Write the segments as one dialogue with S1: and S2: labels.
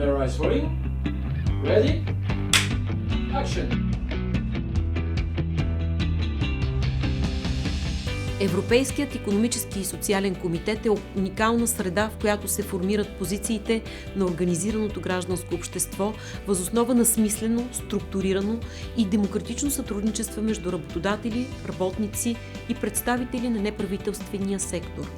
S1: Camera is rolling. Ready? Action!
S2: Европейският икономически и социален комитет е уникална среда, в която се формират позициите на организираното гражданско общество въз основа на смислено, структурирано и демократично сътрудничество между работодатели, работници и представители на неправителствения сектор.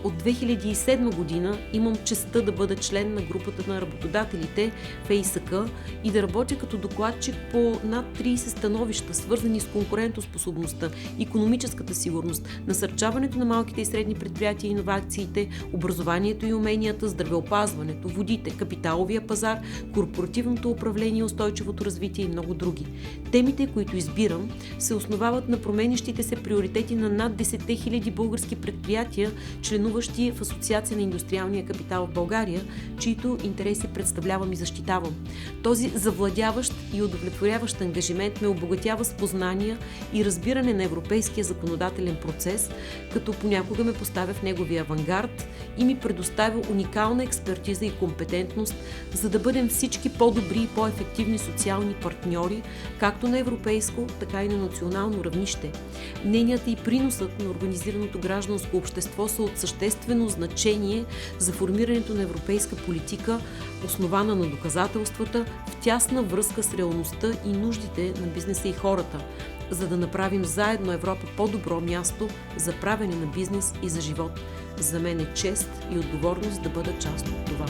S2: От 2007 година имам честта да бъда член на групата на работодателите в ЕИСК и да работя като докладчик по над 30 становища, свързани с конкурентоспособността, икономическата сигурност, насърчаването на малките и средни предприятия и иновациите, образованието и уменията, здравеопазването, водите, капиталовия пазар, корпоративното управление, устойчивото развитие и много други. Темите, които избирам, се основават на променящите се приоритети на над 10 000 български предприятия, членуващи в Асоциация на индустриалния капитал в България, чието интереси представлявам и защитавам. Този завладяващ и удовлетворяващ ангажимент ме обогатява с познания и разбиране на европейския законодателен процес, като понякога ме поставя в неговия авангард и ми предоставя уникална експертиза и компетентност, за да бъдем всички по-добри и по-ефективни социални партньори, както на европейско, така и на национално равнище. Мненията и приносът на организираното гражданско общество са от съществено значение за формирането на европейска политика, основана на доказателствата, в тясна връзка с реалността и нуждите на бизнеса и хората, за да направим заедно Европа по-добро място за правене на бизнес и за живот. За мен е чест и отговорност да бъда част от това.